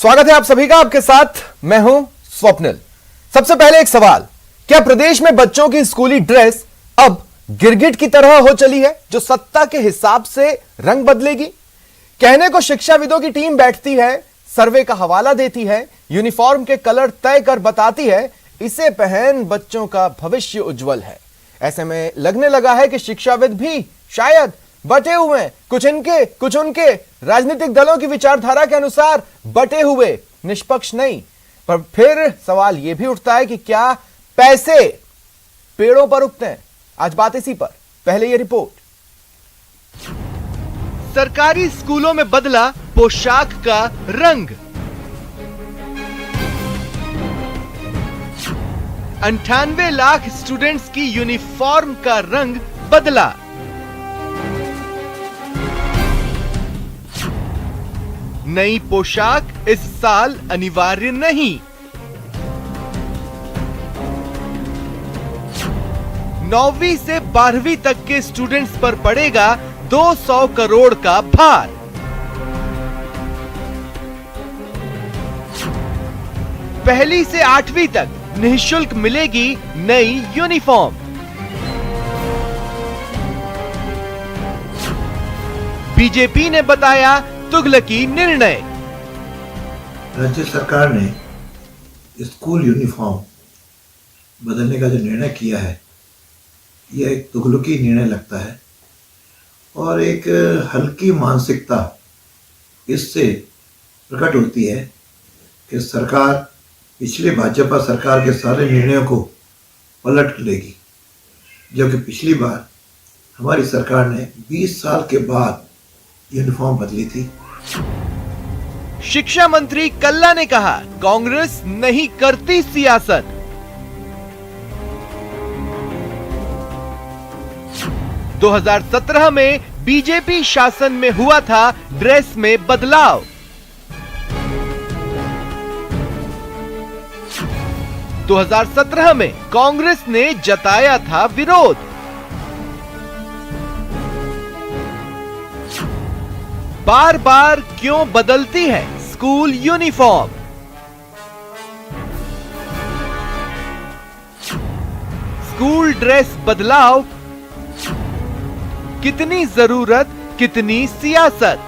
स्वागत है आप सभी का। आपके साथ मैं हूं स्वप्निल। सबसे पहले एक सवाल, क्या प्रदेश में बच्चों की स्कूली ड्रेस अब गिरगिट की तरह हो चली है जो सत्ता के हिसाब से रंग बदलेगी? कहने को शिक्षाविदों की टीम बैठती है, सर्वे का हवाला देती है, यूनिफॉर्म के कलर तय कर बताती है इसे पहन बच्चों का भविष्य उज्जवल है। ऐसे में लगने लगा है कि शिक्षाविद भी शायद बटे हुए हैं, कुछ इनके कुछ उनके, राजनीतिक दलों की विचारधारा के अनुसार बटे हुए, निष्पक्ष नहीं। पर फिर सवाल यह भी उठता है कि क्या पैसे पेड़ों पर उगते हैं? आज बात इसी पर, पहले यह रिपोर्ट। सरकारी स्कूलों में बदला पोशाक का रंग। 98 लाख स्टूडेंट्स की यूनिफॉर्म का रंग बदला। नई पोशाक इस साल अनिवार्य नहीं। 9वीं से 12वीं तक के स्टूडेंट्स पर पड़ेगा 200 करोड़ का भार। पहली से 8वीं तक निःशुल्क मिलेगी नई यूनिफॉर्म। बीजेपी ने बताया तुगलकी निर्णय। राज्य सरकार ने स्कूल यूनिफॉर्म बदलने का जो निर्णय किया है, यह एक तुगलकी निर्णय लगता है और एक हल्की मानसिकता इससे प्रकट होती है कि सरकार पिछले भाजपा सरकार के सारे निर्णयों को पलट लेगी, जबकि पिछली बार हमारी सरकार ने 20 साल के बाद यूनिफॉर्म बदली थी। शिक्षा मंत्री कल्ला ने कहा, कांग्रेस नहीं करती सियासत। - 2017 में बीजेपी शासन में हुआ था ड्रेस में बदलाव। - 2017 में कांग्रेस ने जताया था विरोध। बार बार क्यों बदलती है स्कूल यूनिफॉर्म? स्कूल ड्रेस बदलाव, कितनी जरूरत, कितनी सियासत?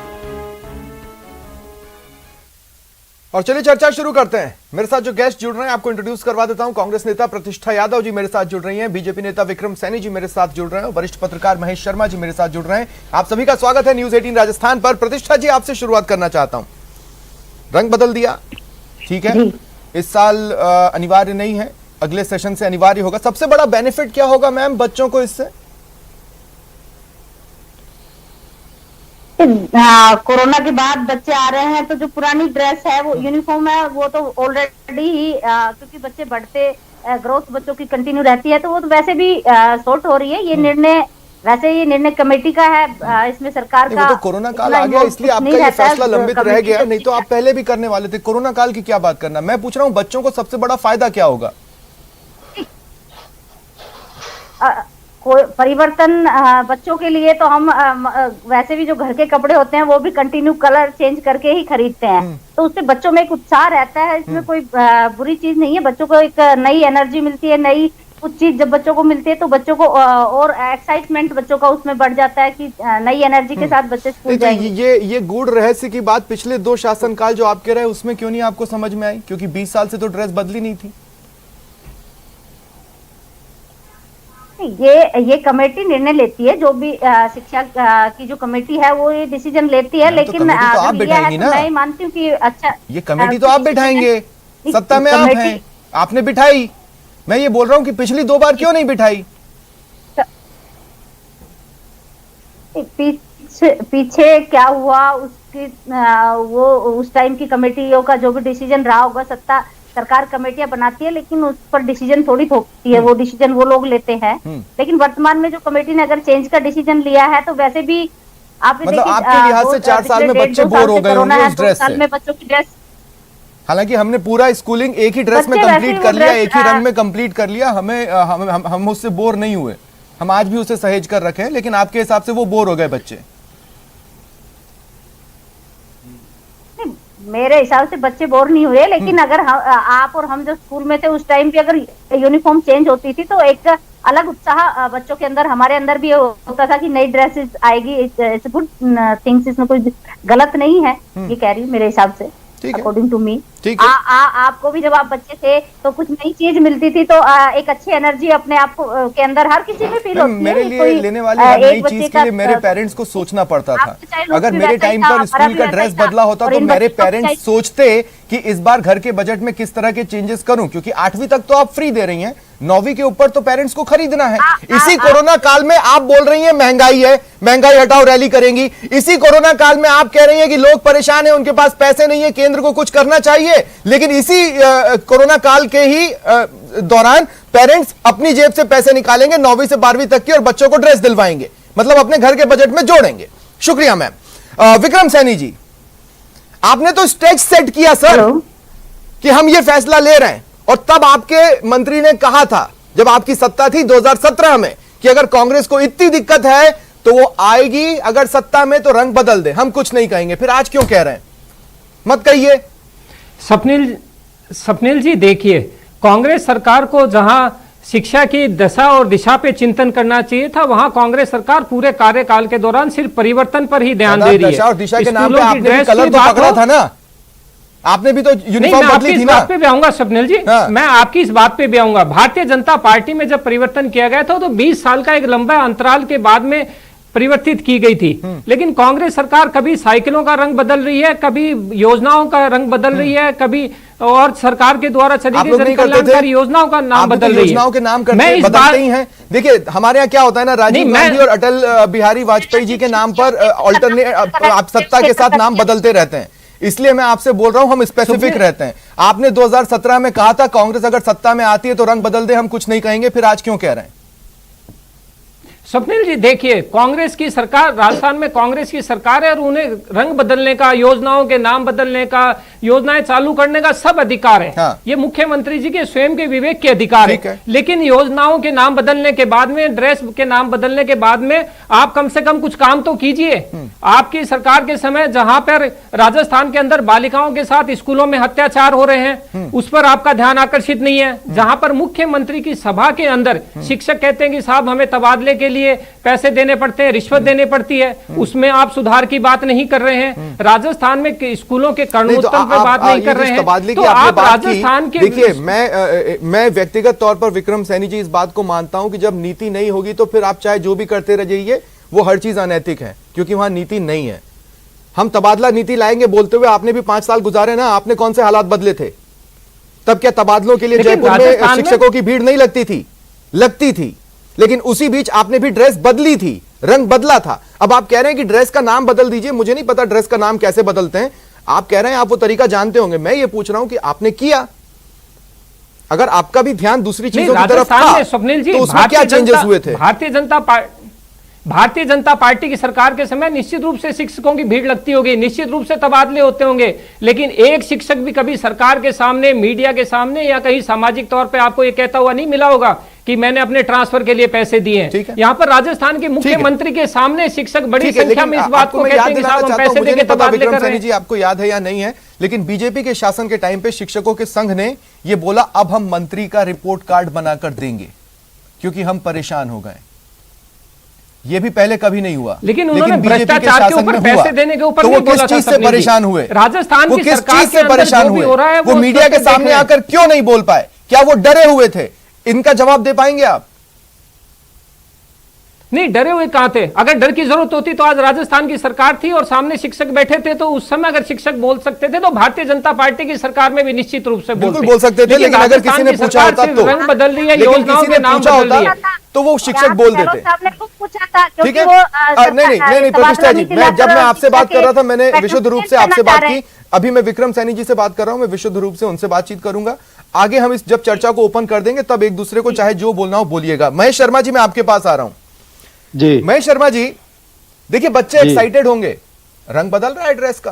और चलिए चर्चा शुरू करते हैं। मेरे साथ जो गेस्ट जुड़ रहे हैं आपको इंट्रोड्यूस करवा देता हूं। कांग्रेस नेता प्रतिष्ठा यादव जी मेरे साथ जुड़ रही हैं, बीजेपी नेता विक्रम सैनी जी मेरे साथ जुड़ रहे हैं, वरिष्ठ पत्रकार महेश शर्मा जी मेरे साथ जुड़ रहे हैं। आप सभी का स्वागत है न्यूज 18 राजस्थान पर। प्रतिष्ठा जी, आपसे शुरुआत करना चाहता हूं। रंग बदल दिया, ठीक है, इस साल अनिवार्य नहीं है, अगले सेशन से अनिवार्य होगा। सबसे बड़ा बेनिफिट क्या होगा मैम बच्चों को इससे? कोरोना के बाद बच्चे आ रहे हैं तो जो पुरानी ड्रेस है, वो यूनिफॉर्म है, वो तो ऑलरेडी ही क्योंकि बच्चे बढ़ते, ग्रोथ बच्चों की कंटिन्यू रहती है, तो वो तो वैसे भी शॉर्ट हो रही है। ये निर्णय कमेटी का है, इसमें सरकार का तो कोरोना काल आ गया इसलिए आपका ये फैसला लंबित रह गया, नहीं तो आप पहले भी करने वाले थे। कोरोना काल की क्या बात करना, मैं पूछ रहा हूँ बच्चों को सबसे बड़ा फायदा क्या होगा? कोई परिवर्तन बच्चों के लिए तो हम वैसे भी जो घर के कपड़े होते हैं वो भी कंटिन्यू कलर चेंज करके ही खरीदते हैं, तो उससे बच्चों में एक उत्साह रहता है। इसमें कोई बुरी चीज नहीं है। बच्चों को एक नई एनर्जी मिलती है, नई कुछ चीज जब बच्चों को मिलती है तो बच्चों को और एक्साइटमेंट बच्चों का उसमें बढ़ जाता है कि नई एनर्जी के साथ बच्चे स्कूल जाएंगे। ये गूढ़ रहस्य की बात पिछले 2 शासनकाल जो आप कह रहे हैं उसमें क्यों नहीं आपको समझ में आई? क्योंकि 20 साल से तो ड्रेस बदली नहीं थी। ये कमेटी निर्णय लेती है, जो भी शिक्षा की जो कमेटी है वो ये डिसीजन लेती है, लेकिन तो आप बिठाएंगी ना? मैं मानती हूँ कि अच्छा, ये कमेटी तो आप बिठाएंगे, सत्ता में आप हैं, आपने बिठाई। मैं ये बोल रहा हूँ कि पिछली 2 बार क्यों नहीं बिठाई? पीछे क्या हुआ उसकी वो उस टाइम की कमेटियों का जो भी डिसीजन रहा होगा, सत्ता सरकार कमेटियां बनाती है, लेकिन उस पर डिसीजन थोड़ी थोपती है, वो डिसीजन वो लोग लेते हैं। लेकिन वर्तमान में जो कमेटी ने अगर चेंज का डिसीजन लिया है तो वैसे भी आप मतलब आपके लिहाज से 4 साल में बच्चे बोर हो गए होंगे उस ड्रेस से। बच्चों की ड्रेस, हालांकि हमने पूरा स्कूलिंग एक ही ड्रेस में कंप्लीट कर लिया, एक ही रंग में कंप्लीट कर लिया, हम उससे बोर नहीं हुए, हम आज भी उसे सहेज कर रखे, लेकिन आपके हिसाब से वो बोर हो गए बच्चे? मेरे हिसाब से बच्चे बोर नहीं हुए, लेकिन अगर आप और हम जो स्कूल में थे उस टाइम पे अगर यूनिफॉर्म चेंज होती थी तो एक अलग उत्साह बच्चों के अंदर, हमारे अंदर भी होता था कि नई ड्रेसेस आएगी। इट्स गुड थिंग्स, इसमें कोई गलत नहीं है, ये कह रही हूँ मेरे हिसाब से, अकॉर्डिंग टू मी। आपको भी जब आप बच्चे थे तो कुछ नई चीज मिलती थी तो एक अच्छी एनर्जी अपने आप के अंदर हर किसी में फील होती है। मेरे लिए लेने वाली हर नई चीज के लिए मेरे पेरेंट्स को सोचना पड़ता था। अगर मेरे टाइम पर स्कूल का ड्रेस बदला होता तो मेरे पेरेंट्स सोचते कि इस बार घर के बजट में किस तरह के चेंजेस करूं, क्योंकि 8वीं तक तो आप फ्री दे रही हैं, 9वीं के ऊपर तो पेरेंट्स को खरीदना है। इसी कोरोना काल में आप बोल रही हैं महंगाई है, महंगाई हटाओ रैली करेंगी। इसी कोरोना काल में आप कह रही हैं कि लोग परेशान हैं, उनके पास पैसे नहीं है, केंद्र को कुछ करना चाहिए। लेकिन इसी कोरोना काल के ही दौरान पेरेंट्स अपनी जेब से पैसे निकालेंगे 9वीं से 12वीं तक की और बच्चों को ड्रेस दिलवाएंगे, मतलब अपने घर के बजट में जोड़ेंगे। शुक्रिया मैम। विक्रम सैनी जी, आपने तो स्टेज सेट किया सर कि हम ये फैसला ले रहे हैं, और तब आपके मंत्री ने कहा था जब आपकी सत्ता थी 2017 में कि अगर कांग्रेस को इतनी दिक्कत है तो वो आएगी अगर सत्ता में तो रंग बदल दे, हम कुछ नहीं कहेंगे। फिर आज क्यों कह रहे हैं? मत कहिए। स्वप्निल जी, देखिए, कांग्रेस सरकार को जहां शिक्षा की दशा और दिशा पे चिंतन करना चाहिए था, वहां कांग्रेस सरकार पूरे कार्यकाल के दौरान सिर्फ परिवर्तन पर ही ध्यान दे रही है। दशा और दिशा के नाम पे आपने भी कलर तो पकड़ा था ना, आपने भी तो यूनिफॉर्म बदली थी ना। बात पे भी आऊंगा स्वप्निल जी, मैं आपकी इस बात पे भी आऊंगा। भारतीय जनता पार्टी में जब परिवर्तन किया गया था तो 20 साल का एक लंबा अंतराल के बाद में परिवर्तित की गई थी, लेकिन कांग्रेस सरकार कभी साइकिलों का रंग बदल रही है, कभी योजनाओं का रंग बदल रही है, कभी और सरकार के द्वारा चली गई जन कल्याणकारी योजनाओं का नाम बदल रही है। योजनाओं के नाम बदलते ही हैं। देखिए हमारे यहाँ क्या होता है ना, राजीव गांधी और अटल बिहारी वाजपेयी जी के नाम पर ऑल्टरनेट आप सत्ता के साथ नाम बदलते रहते हैं, इसलिए मैं आपसे बोल रहा हूं हम स्पेसिफिक रहते हैं। आपने 2017 में कहा था कांग्रेस अगर सत्ता में आती है तो रंग बदल दे, हम कुछ नहीं कहेंगे, फिर आज क्यों कह रहे हैं? स्वप्निल जी, देखिए, कांग्रेस की सरकार, राजस्थान में कांग्रेस की सरकार है और उन्हें रंग बदलने का, योजनाओं के नाम बदलने का, योजनाएं चालू करने का सब अधिकार है। हाँ। ये मुख्यमंत्री जी के स्वयं के विवेक के अधिकार है। लेकिन योजनाओं के नाम बदलने के बाद में, ड्रेस के नाम बदलने के बाद में आप कम से कम कुछ काम तो कीजिए। आपकी सरकार के समय जहां पर राजस्थान के अंदर बालिकाओं के साथ स्कूलों में अत्याचार हो रहे हैं, उस पर आपका ध्यान आकर्षित नहीं है। जहां पर मुख्यमंत्री की सभा के अंदर शिक्षक कहते हैं कि साहब हमें तबादले के लिए पैसे देने पड़ते हैं, रिश्वत देने पड़ती है, उसमें आप सुधार की बात नहीं कर रहे हैं। राजस्थान में स्कूलों के कर्णोत्तम पे बात नहीं कर रहे हैं। तो आप राजस्थान के, देखिए, मैं व्यक्तिगत तौर पर विक्रम सैनी जी इस बात को मानता हूं कि जब नीति नहीं होगी तो फिर आप चाहे जो भी करते रह जाइए, वो हर चीज अनैतिक है, क्योंकि वहां नीति नहीं है। हम तबादला नीति लाएंगे बोलते हुए आपने भी 5 साल गुजारे ना, आपने कौन से हालात बदले थे? तब क्या तबादलों के लिए जयपुर में शिक्षकों की भीड़ नहीं लगती थी? लगती थी, लेकिन उसी बीच आपने भी ड्रेस बदली थी, रंग बदला था। अब आप कह रहे हैं कि ड्रेस का नाम बदल दीजिए, मुझे नहीं पता ड्रेस का नाम कैसे बदलते हैं। आप कह रहे हैं आप वो तरीका जानते होंगे, मैं ये पूछ रहा हूं कि आपने किया? अगर आपका भी ध्यान दूसरी चीजों की तरफ था स्वप्निल जी, तो उसमें क्या चेंजेस हुए थे? भारतीय जनता पार्टी की सरकार के समय निश्चित रूप से शिक्षकों की भीड़ लगती होगी, निश्चित रूप से तबादले होते होंगे, लेकिन एक शिक्षक भी कभी सरकार के सामने, मीडिया के सामने या कहीं सामाजिक तौर पे आपको ये कहता हुआ नहीं मिला होगा कि मैंने अपने ट्रांसफर के लिए पैसे दिए हैं। यहाँ पर राजस्थान के मुख्यमंत्री के सामने शिक्षक बड़ी संख्या में इस बात को कहते हैं कि साहब हम पैसे देके तबादले कर रहे हैं। जी, आपको याद है या नहीं है, लेकिन बीजेपी के शासन के टाइम पे शिक्षकों के संघ ने यह बोला अब हम मंत्री का रिपोर्ट कार्ड बनाकर देंगे क्योंकि हम परेशान हो गए। ये भी पहले कभी नहीं हुआ, लेकिन उन्होंने भ्रष्टाचार के ऊपर पैसे देने के ऊपर तो वो किस चीज से परेशान हुए? राजस्थान की सरकार से परेशान हुए? वो मीडिया के सामने आकर क्यों नहीं बोल पाए? क्या वो डरे हुए थे? इनका जवाब दे पाएंगे आप? नहीं, डरे हुए कहां थे? अगर डर की जरूरत होती तो आज राजस्थान की सरकार थी और सामने शिक्षक बैठे थे, तो उस समय अगर शिक्षक बोल सकते थे तो भारतीय जनता पार्टी की सरकार में भी निश्चित रूप से बोल सकते थे। लेकिन अगर किसी ने पूछा होता तो, रंग बदल रही है, योजनाओं के नाम बदल रही है, तो वो शिक्षक बोल देते। ठीक है, नहीं प्रतिष्ठा जी, जब मैं आपसे बात कर रहा था मैंने विशुद्ध रूप से आपसे बात की, अभी मैं विक्रम सैनी जी से बात कर रहा हूं, मैं विशुद्ध रूप से उनसे बातचीत करूंगा। आगे हम इस जब चर्चा को ओपन कर देंगे तब एक दूसरे को चाहे जो बोलना हो बोलिएगा। महेश शर्मा जी, मैं आपके पास आ रहा हूं जी। महेश शर्मा जी, देखिए बच्चे एक्साइटेड होंगे, रंग बदल रहा है ड्रेस का,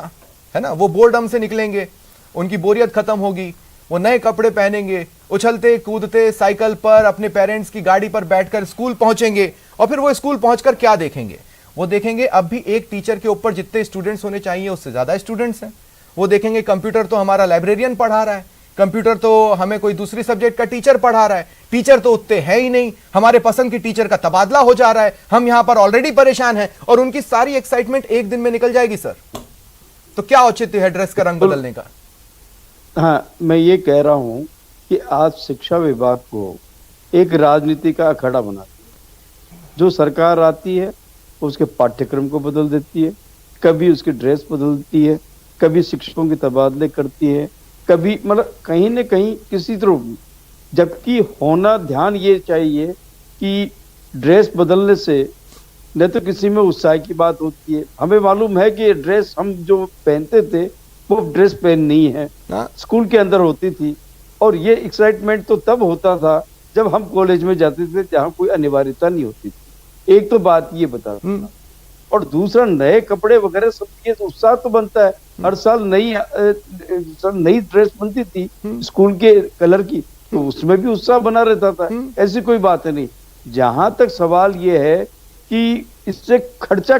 है ना, वो बोर्डम से निकलेंगे, उनकी बोरियत खत्म होगी, वो नए कपड़े पहनेंगे, उछलते कूदते साइकिल पर अपने पेरेंट्स की गाड़ी पर बैठकर स्कूल पहुंचेंगे, और फिर वो स्कूल पहुंचकर क्या देखेंगे? वो देखेंगे अब भी एक टीचर के ऊपर जितने स्टूडेंट्स होने चाहिए उससे ज्यादा स्टूडेंट्स हैं। वो देखेंगे कंप्यूटर तो हमारा लाइब्रेरियन पढ़ा रहा है, कंप्यूटर तो हमें कोई दूसरी सब्जेक्ट का टीचर पढ़ा रहा है, टीचर तो उतने है ही नहीं, हमारे पसंद की टीचर का तबादला हो जा रहा है, हम यहां पर ऑलरेडी परेशान हैं और उनकी सारी एक्साइटमेंट एक दिन में निकल जाएगी सर। तो क्या औचित्य है ड्रेस का रंग बदलने का? हाँ, मैं ये कह रहा हूं कि आज शिक्षा विभाग को एक राजनीति का अखाड़ा बना दिया। जो सरकार आती है उसके पाठ्यक्रम को बदल देती है, कभी उसकी ड्रेस बदलती है, कभी शिक्षकों के तबादले करती है, कभी मतलब कहीं न कहीं किसी तरह, जबकि होना ध्यान ये चाहिए कि ड्रेस बदलने से न तो किसी में उत्साह की बात होती है। हमें मालूम है कि ये ड्रेस हम जो पहनते थे वो ड्रेस पहन नहीं है, स्कूल के अंदर होती थी, और ये एक्साइटमेंट तो तब होता था जब हम कॉलेज में जाते थे जहाँ कोई अनिवार्यता नहीं होती थी। एक तो बात ये बता, और दूसरा नए कपड़े वगैरह सब, ये उत्साह तो बनता है। हर साल नई ड्रेस बनती थी स्कूल के कलर की, तो उसमें भी उत्साह बना रहता था, ऐसी कोई बात नहीं। जहां तक सवाल ये है कि इससे खर्चा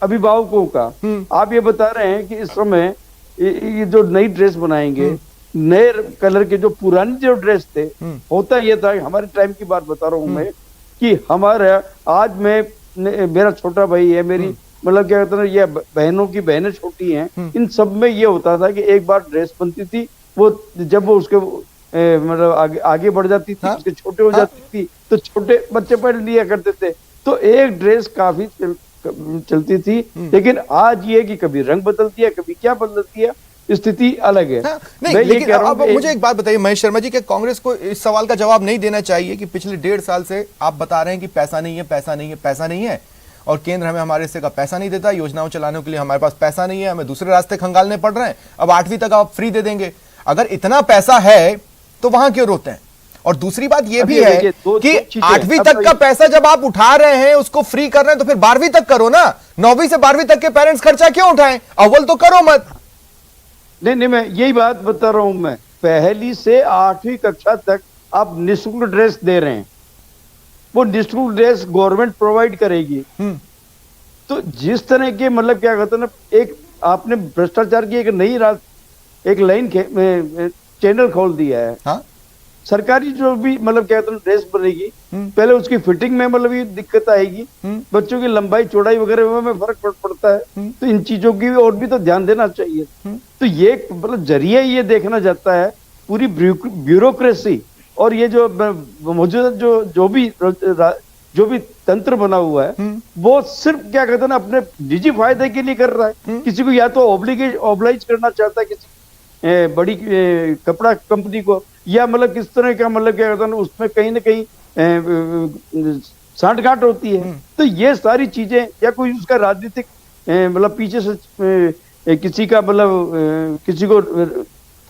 अभिभावकों का, आप ये बता रहे हैं कि इस समय ये जो नई ड्रेस बनाएंगे, नए कलर के, जो पुरानी जो ड्रेस थे, होता ये था, हमारे टाइम की बात बता रहा हूँ मैं, कि हमारा आज मेरा छोटा भाई है, मेरी मतलब क्या कहते हैं, ये बहनों की बहनें छोटी हैं, इन सब में ये होता था कि एक बार ड्रेस बनती थी, वो जब वो उसके मतलब आगे बढ़ जाती थी, उसके छोटे हो जाती थी, तो छोटे बच्चे पहन लिया करते थे, तो एक ड्रेस काफी चलती थी। लेकिन आज ये कि कभी रंग बदल दिया, कभी क्या बदल दिया, स्थिति अलग है। नहीं, लेकिन अब मुझे एक बात बताइए महेश शर्मा जी, कि कांग्रेस को इस सवाल का जवाब नहीं देना चाहिए कि पिछले 1.5 साल से आप बता रहे हैं कि पैसा नहीं है, पैसा नहीं है, पैसा नहीं है, और केंद्र हमें हमारे हिस्से का पैसा नहीं देता, योजनाओं चलाने के लिए हमारे पास पैसा नहीं है, हमें दूसरे रास्ते खंगालने पड़ रहे हैं, अब 8वीं तक आप फ्री दे देंगे। अगर इतना पैसा है तो वहां क्यों रोते हैं? और दूसरी बात यह भी है कि 8वीं तक का पैसा जब आप उठा रहे हैं, उसको फ्री कर रहे हैं, तो फिर 12वीं तक करो ना। 9वीं से 12वीं तक के पेरेंट्स खर्चा क्यों उठाएं? अव्वल तो करो मत। नहीं, मैं यही बात बता रहा हूं। मैं पहली से 8वीं कक्षा तक आप निःशुल्क ड्रेस दे रहे हैं, वो निःशुल्क ड्रेस गवर्नमेंट प्रोवाइड करेगी। तो जिस तरह के मतलब क्या कहते हैं ना, एक आपने भ्रष्टाचार की एक लाइन चैनल खोल दिया है। हाँ? सरकारी जो भी मतलब क्या कहते हैं ड्रेस बनेगी, पहले उसकी फिटिंग में मतलब ये दिक्कत आएगी, बच्चों की लंबाई चौड़ाई वगैरह में फर्क पड़ता है, तो इन चीजों की और भी तो ध्यान देना चाहिए। तो ये मतलब जरिए ये देखना जाता है पूरी ब्यूरोक्रेसी, और ये जो मौजूदा जो भी तंत्र बना हुआ है, वो सिर्फ क्या कहते हैं ना, अपने निजी फायदे के लिए कर रहा है। किसी को या तो ऑब्लाइज करना चाहता है किसी बड़ी कपड़ा कंपनी को, या मतलब किस तरह का मतलब क्या कहते हैं, उसमें कहीं ना कहीं सांठगांठ होती है। तो ये सारी चीजें, या कोई उसका राजनीतिक मतलब पीछे से किसी का मतलब किसी को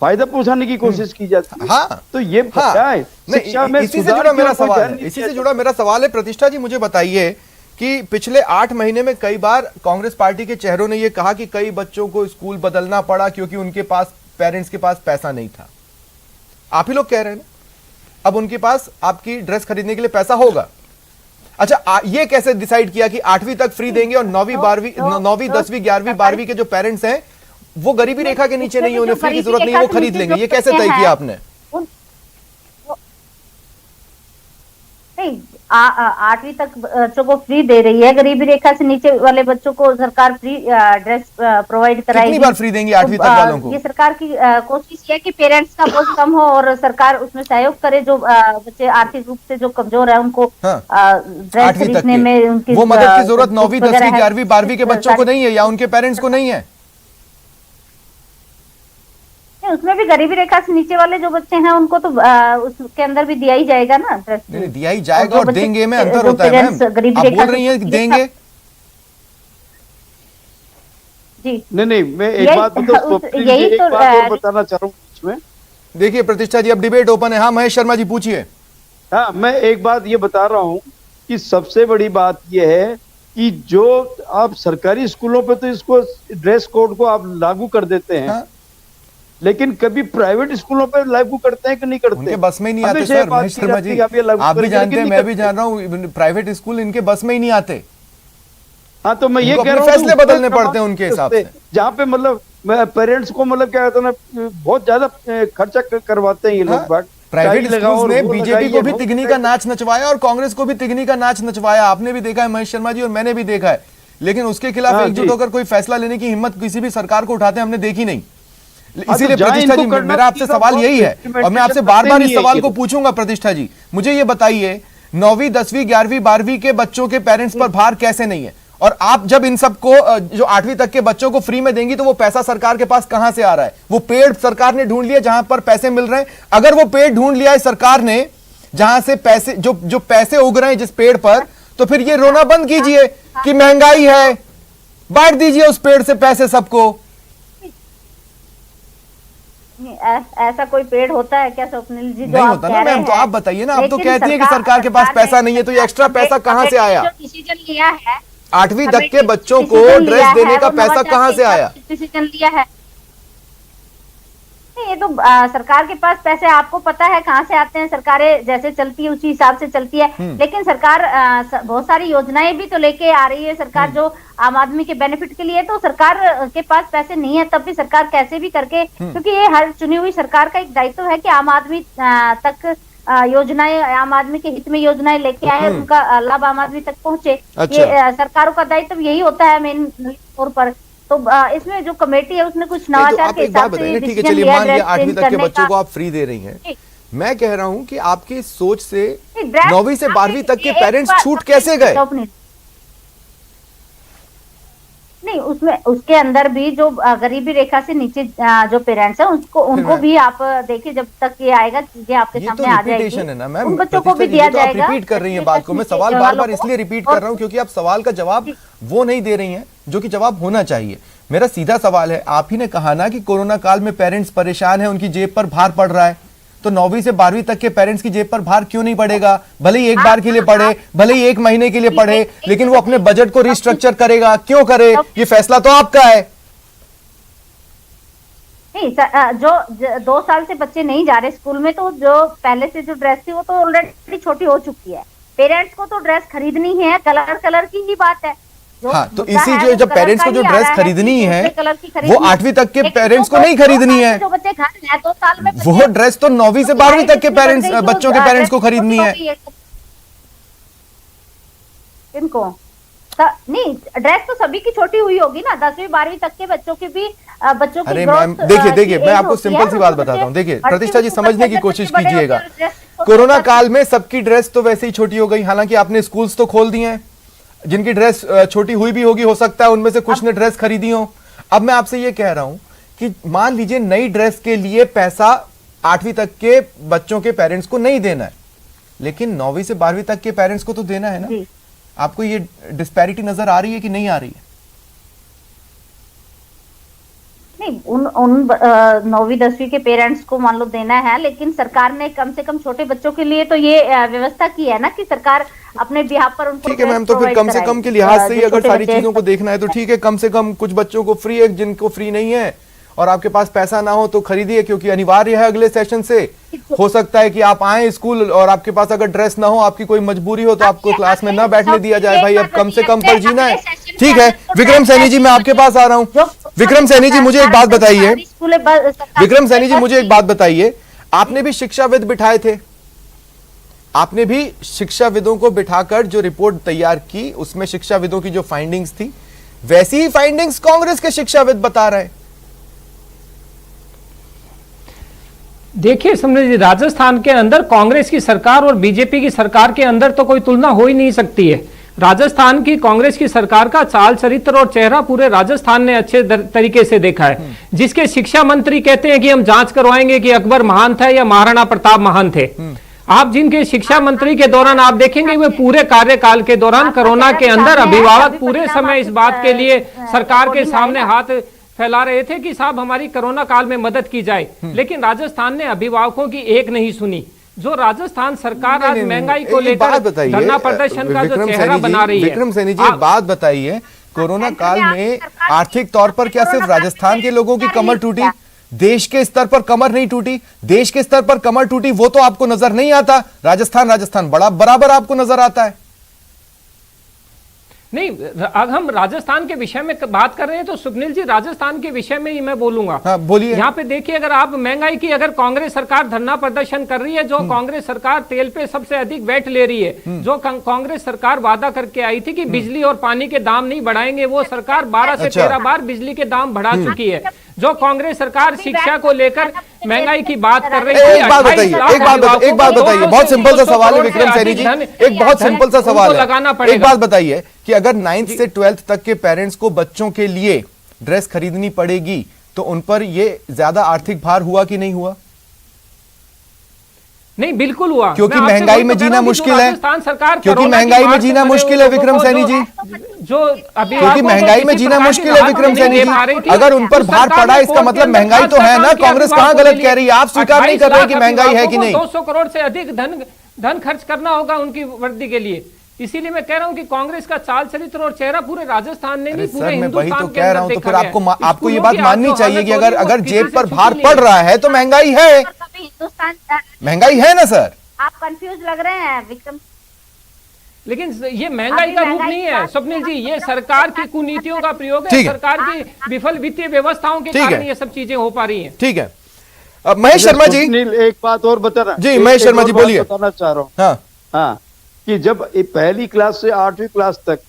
फायदा पहुंचाने की कोशिश की जाती है। हाँ, तो ये क्या है? शिक्षा में इसी से जुड़ा मेरा सवाल है प्रतिष्ठा जी, मुझे बताइए कि पिछले 8 महीने में कई बार कांग्रेस पार्टी के चेहरों ने यह कहा कि कई बच्चों को स्कूल बदलना पड़ा क्योंकि उनके पास, पेरेंट्स के पास पैसा नहीं था। आप ही लोग कह रहे हैं ना, अब उनके पास आपकी ड्रेस खरीदने के लिए पैसा होगा। अच्छा, ये कैसे डिसाइड किया कि 8वीं तक फ्री देंगे और 9वीं 10वीं 11वीं 12वीं के जो पेरेंट्स हैं वो गरीबी रेखा के नीचे नहीं है, उन्हें फ्री की जरूरत नहीं है, वो खरीद लेंगे? ये कैसे तय किया आपने? नहीं, 8वीं तक बच्चों को फ्री दे रही है, गरीबी रेखा से नीचे वाले बच्चों को सरकार फ्री ड्रेस प्रोवाइड कराएगी। कितनी बार फ्री देंगी 8वीं तक वालों को? ये सरकार की कोशिश है कि पेरेंट्स का बोझ कम हो और सरकार उसमें सहयोग करे, जो बच्चे आर्थिक रूप से जो कमजोर है उनको ड्रेस खरीदने में उनकी वो मदद की जरूरत 9वीं 10वीं 11वीं 12वीं के बच्चों को नहीं है, या उनके पेरेंट्स को नहीं है? उसमें भी गरीबी रेखा से नीचे वाले जो बच्चे हैं उनको तो उसके अंदर भी दिया ही जाएगा ना ड्रेस। दिया ही जाएगा और देंगे में अंतर होता है मैम। आप बोल रही हैं कि देंगे? जी नहीं, मैं एक बात बताना चाह रहा हूँ इसमें। देखिए प्रतिष्ठा जी, अब डिबेट ओपन है। हाँ महेश शर्मा जी पूछिए। हाँ, मैं एक बात ये बता रहा हूँ कि सबसे बड़ी बात ये है कि जो आप सरकारी स्कूलों पे तो इसको ड्रेस कोड को आप लागू कर देते हैं। हाँ? लेकिन कभी प्राइवेट स्कूलों पर लागू करते हैं कि नहीं करते? उनके बस में ही नहीं आते सर महेश शर्मा जी, आप भी जानते हैं, मैं भी जान रहा हूँ, प्राइवेट स्कूल इनके बस में ही नहीं आते। हाँ, तो मैं ये कह रहा हूँ फैसले बदलने पड़ते हैं उनके हिसाब से। जहाँ पे मतलब पेरेंट्स को मतलब क्या कहते हैं ना, बहुत ज्यादा खर्चा करवाते हैं ये लोग बाग। प्राइवेट स्कूल्स ने बीजेपी को भी तिगनी का नाच नचवाया और कांग्रेस को भी तिगनी का नाच नचवाया। आपने भी देखा है महेश शर्मा जी, और मैंने भी देखा है, लेकिन उसके खिलाफ एकजुट होकर कोई फैसला लेने की हिम्मत किसी भी सरकार को उठाते हमने देखी नहीं। इसीलिए प्रतिष्ठा जी, मेरा आपसे सवाल यही है और मैं आपसे बार बार इस सवाल को पूछूंगा। प्रतिष्ठा जी, मुझे ये बताइए, 9वीं 10वीं 11वीं 12वीं के बच्चों के पेरेंट्स पर भार कैसे नहीं है? और आप जब इन सबको जो 8वीं तक के बच्चों को फ्री में देंगी तो वो पैसा सरकार के पास कहां से आ रहा है? वो पेड़ सरकार ने ढूंढ लिया जहां पर पैसे मिल रहे हैं। अगर वो पेड़ ढूंढ लिया है सरकार ने जहां से पैसे जो पैसे उग रहे हैं जिस पेड़ पर, तो फिर ये रोना बंद कीजिए कि महंगाई है, बांट दीजिए उस पेड़ से पैसे सबको। ऐसा कोई पेड़ होता है क्या स्वप्निल जी? नहीं होता ना मैम, तो आप बताइए ना। आप तो कहती है कि सरकार के पास पैसा नहीं है, तो ये एक्स्ट्रा पैसा कहां से आया? डिसीजन लिया है 8वीं तक के बच्चों को ड्रेस देने का पैसा कहां से आया? डिसीजन लिया है। नहीं, ये तो सरकार के पास पैसे आपको पता है कहां से आते हैं। सरकारें जैसे चलती है उसी हिसाब से चलती है, लेकिन सरकार बहुत सारी योजनाएं भी तो लेके आ रही है सरकार, जो आम आदमी के बेनिफिट के लिए। तो सरकार के पास पैसे नहीं है, तब भी सरकार कैसे भी करके, क्योंकि ये हर चुनी हुई सरकार का एक दायित्व है कि आम आदमी तक योजनाएं, आम आदमी के हित में योजनाएं लेके आए, उनका लाभ आम आदमी तक पहुंचे। अच्छा। ये सरकारों का दायित्व यही होता है मेन तौर पर। तो इसमें जो कमेटी है उसने कुछ नवाचार के हिसाब से ठीक है, चलिए मान लिया 8वीं तक के बच्चों को आप फ्री दे रही हैं। मैं कह रहा हूं कि आपकी सोच से 9वीं से 12वीं तक के पेरेंट्स छूट कैसे गए? नहीं, उसमें उसके अंदर भी जो गरीबी रेखा से नीचे जो पेरेंट्स हैं उनको भी आप देखिए, जब तक ये आएगा चीजें आपके सामने आ जाएगी, है ना मैम, उन बच्चों को भी दिया जाएगा। आप रिपीट कर रही हैं बात को। मैं सवाल बार बार इसलिए रिपीट कर रहा हूं क्योंकि आप सवाल का जवाब वो नहीं दे रही हैं जो कि जवाब होना चाहिए। मेरा सीधा सवाल है, आप ही ने कहा ना कि कोरोना काल में पेरेंट्स परेशान है, उनकी जेब पर भार पड़ रहा है, तो 9वीं से 12वीं तक के पेरेंट्स की जेब पर भार क्यों नहीं पड़ेगा? भले ही एक बार के लिए पड़े, भले ही 1 महीने के लिए पड़े, लेकिन वो अपने बजट को रिस्ट्रक्चर करेगा। क्यों करे? ये फैसला तो आपका है। नहीं, जो 2 साल से बच्चे नहीं जा रहे स्कूल में, तो जो पहले से जो ड्रेस थी वो तो ऑलरेडी छोटी हो चुकी है। पेरेंट्स को तो ड्रेस खरीदनी है, कलर की ही बात है। हाँ, तो इसी जो जब पेरेंट्स को जो ड्रेस खरीदनी है वो 8वीं तक के पेरेंट्स को नहीं खरीदनी है। जो बच्चे घर हैं 2 साल में, वो ड्रेस तो 9वीं से 12वीं तक के पेरेंट्स, बच्चों के पेरेंट्स को खरीदनी है। किनको? नहीं, ड्रेस तो सभी की छोटी हुई होगी ना, 10वीं 12वीं तक के बच्चों की भी, बच्चों की। अरे मैम देखिए मैं आपको सिंपल सी बात बताता हूँ। देखिए प्रतिष्ठा जी, समझने की कोशिश कीजिएगा। कोरोना काल में सबकी ड्रेस तो वैसे ही छोटी हो गई, हालांकि आपने स्कूल्स तो खोल दिए हैं। जिनकी ड्रेस छोटी हुई भी होगी, हो सकता है उनमें से कुछ ने ड्रेस खरीदी हो। अब मैं आपसे ये कह रहा हूं कि मान लीजिए नई ड्रेस के लिए पैसा 8वीं तक के बच्चों के पेरेंट्स को नहीं देना है, लेकिन 9वीं से 12वीं तक के पेरेंट्स को तो देना है ना। आपको ये डिस्पैरिटी नजर आ रही है कि नहीं आ रही है? नहीं, उन 9वीं 10वीं के पेरेंट्स को मान लो देना है, लेकिन सरकार ने कम से कम छोटे बच्चों के लिए तो ये व्यवस्था की है ना कि सरकार अपने बिहाफ पर उनको। ठीक है मैम, तो फिर कम से कम के लिहाज से ही अगर सारी चीजों को देखना है तो ठीक है, कम से कम कुछ बच्चों को फ्री है, जिनको फ्री नहीं है और आपके पास पैसा ना हो तो खरीदिए, क्योंकि अनिवार्य है अगले सेशन से। हो सकता है कि आप आए स्कूल और आपके पास अगर ड्रेस ना हो, आपकी कोई मजबूरी हो, तो आपको क्लास में ना बैठने दिया जाए। भाई अब कम से कम पर जीना है। ठीक है, विक्रम सैनी जी मैं आपके पास आ रहा हूँ। विक्रम सैनी जी मुझे एक बात बताइए, विक्रम सैनी जी मुझे एक बात बताइए, आपने भी शिक्षाविद बिठाए थे, आपने भी शिक्षाविदों को बिठाकर जो रिपोर्ट तैयार की उसमें शिक्षाविदों की जो फाइंडिंग्स थी, वैसी ही फाइंडिंग्स कांग्रेस के शिक्षाविद बता रहे हैं। देखिए समझ लीजिए, राजस्थान के अंदर कांग्रेस की सरकार और बीजेपी की सरकार के अंदर तो कोई तुलना हो ही नहीं सकती है। राजस्थान की कांग्रेस की सरकार का चाल चरित्र और चेहरा पूरे राजस्थान ने अच्छे तरीके से देखा है। जिसके शिक्षा मंत्री कहते हैं कि हम जांच करवाएंगे कि अकबर महान था या महाराणा प्रताप महान थे। आप जिनके शिक्षा मंत्री के दौरान आप देखेंगे वे पूरे कार्यकाल के दौरान कोरोना के अंदर अभिभावक पूरे समय इस बात के लिए सरकार के सामने हाथ फैला रहे थे कि साहब हमारी कोरोना काल में मदद की जाए, लेकिन राजस्थान ने अभिभावकों की एक नहीं सुनी। जो राजस्थान सरकार आज महंगाई को लेकर धरना प्रदर्शन का जो चेहरा बना रही है। विक्रम सैनी जी एक बात बताइए, कोरोना काल में आर्थिक तौर पर क्या सिर्फ राजस्थान के लोगों की कमर टूटी? देश के स्तर पर कमर नहीं टूटी? देश के स्तर पर कमर टूटी वो तो आपको नजर नहीं आता, राजस्थान बड़ा बराबर आपको नजर आता है। नहीं, अगर हम राजस्थान के विषय में बात कर रहे हैं तो सुनील जी राजस्थान के विषय में ही मैं बोलूंगा। हाँ, बोलिए। यहाँ पे देखिए, अगर आप महंगाई की, अगर कांग्रेस सरकार धरना प्रदर्शन कर रही है, जो कांग्रेस सरकार तेल पे सबसे अधिक वैट ले रही है, जो कांग्रेस सरकार वादा करके आई थी कि बिजली और पानी के दाम नहीं बढ़ाएंगे, वो सरकार 12 से 13 बार बिजली के दाम बढ़ा चुकी है। जो कांग्रेस सरकार शिक्षा को लेकर महंगाई की बात कर रही है, एक बात बताइए, बहुत सिंपल सा सवाल है विक्रम सैनी जी, एक बहुत सिंपल सा सवाल है, एक बात बताइए कि अगर 9th से 12th तक के पेरेंट्स को बच्चों के लिए ड्रेस खरीदनी पड़ेगी तो उन पर ये ज्यादा आर्थिक भार हुआ कि नहीं हुआ? नहीं, बिल्कुल हुआ, क्योंकि महंगाई में जीना मुश्किल है, क्योंकि महंगाई में जीना मुश्किल है विक्रम सैनी जी, जो अभी क्योंकि महंगाई में जीना मुश्किल है विक्रम सैनी जी। अगर उन पर भार पड़ा इसका मतलब महंगाई तो है ना। कांग्रेस कहां गलत कह रही है? आप स्वीकार नहीं कर रहे कि महंगाई है कि नहीं? 200 करोड़ से अधिक धन खर्च करना होगा उनकी वर्दी के लिए। इसीलिए मैं कह रहा हूं कि कांग्रेस का चाल चरित्र और चेहरा पूरे राजस्थान ने नहीं, पूरे हिंदुस्तान वही तो के कह रहा अंदर हूं। तो फिर देखा गया। आपको ये बात स्कूलों की माननी चाहिए कि हालत अगर वो जेब किसी पर से भार छूट पड़ नहीं रहा है तो महंगाई है, हिंदुस्तान महंगाई है ना सर। आप कंफ्यूज लग रहे हैं विक्रम। लेकिन ये महंगाई का रूप नहीं है स्वप्निल जी, ये सरकार की कुनीतियों का प्रयोग है, ठीक है। सरकार की विफल वित्तीय व्यवस्थाओं के ठीक है। कारण ये सब चीजें हो पा रही हैं। ठीक है, अब महेश शर्मा जी, सुनील, एक बात और बताना जी, महेश शर्मा जी बोलिए। बताना चाह रहा हूँ, हाँ हाँ, कि जब पहली क्लास से 8वीं क्लास तक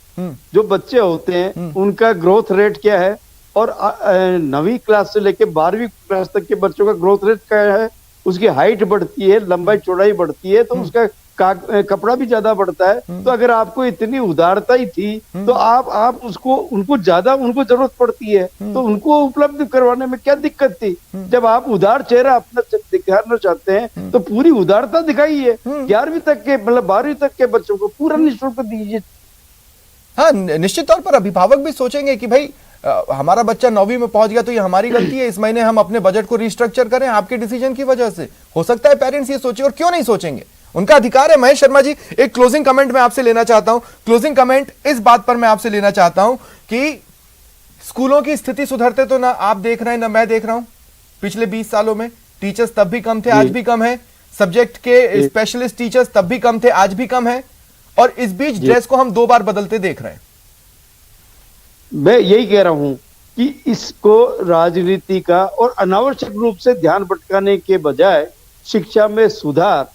जो बच्चे होते हैं उनका ग्रोथ रेट क्या है, और 9वीं क्लास से लेकर 12वीं क्लास तक के बच्चों का ग्रोथ रेट क्या है, उसकी हाइट बढ़ती है, लंबाई चौड़ाई बढ़ती है, तो उसका कपड़ा भी ज्यादा बढ़ता है। तो अगर आपको इतनी उदारता ही थी तो आप उनको जरूरत पड़ती है तो उनको उपलब्ध करवाने में क्या दिक्कत थी? जब आप उदार चेहरा अपना दिखाना चाहते हैं तो पूरी उदारता दिखाइए। 11वीं तक के, मतलब 12वीं तक के बच्चों को पूरा निःशुल्क दीजिए। हाँ, निश्चित तौर पर अभिभावक भी सोचेंगे कि भाई हमारा बच्चा 9वीं में पहुंच गया तो ये हमारी गलती है, इस महीने हम अपने बजट को रिस्ट्रक्चर करें आपके डिसीजन की वजह से। हो सकता है पेरेंट्स ये सोचे, और क्यों नहीं सोचेंगे, उनका अधिकार है। महेश शर्मा जी, एक क्लोजिंग कमेंट मैं आपसे लेना चाहता हूं। क्लोजिंग कमेंट इस बात पर मैं आपसे लेना चाहता हूं कि स्कूलों की स्थिति सुधरते तो ना आप देख रहे हैं ना मैं देख रहा हूं। पिछले 20 सालों में टीचर्स तब भी कम थे, आज भी कम है। सब्जेक्ट के स्पेशलिस्ट टीचर्स तब भी कम थे, आज भी कम है। और इस बीच ड्रेस को हम 2 बार बदलते देख रहे हैं। मैं यही कह रहा हूं कि इसको राजनीति का और अनावश्यक रूप से ध्यान भटकाने के बजाय शिक्षा में सुधार,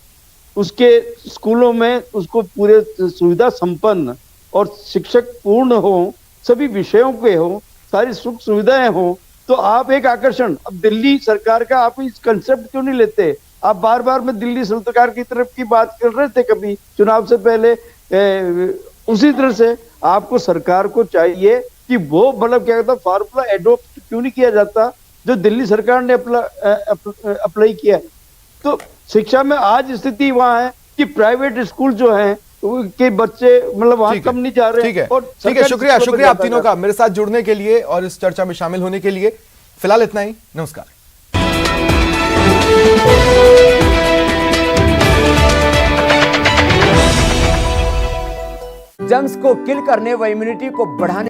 उसके स्कूलों में उसको पूरे सुविधा संपन्न और शिक्षक पूर्ण हो, सभी विषयों के हो, सारी सुख सुविधाएं हो, तो आप एक आकर्षण। अब दिल्ली सरकार का आप इस कंसेप्ट क्यों नहीं लेते? आप बार बार में दिल्ली सरकार की तरफ की बात कर रहे थे कभी चुनाव से पहले। उसी तरह से आपको सरकार को चाहिए कि वो, मतलब क्या कहता, फार्मूला एडोप्ट क्यों नहीं किया जाता जो दिल्ली सरकार ने अप्लाई किया। तो शिक्षा में आज स्थिति वहां है कि प्राइवेट स्कूल जो हैं के बच्चे मतलब वहां कम नहीं जा रहे। ठीक है, शुक्रिया आप तीनों का मेरे साथ जुड़ने के लिए और इस चर्चा में शामिल होने के लिए। फिलहाल इतना ही, नमस्कार। जर्म्स को किल करने व इम्यूनिटी को बढ़ाने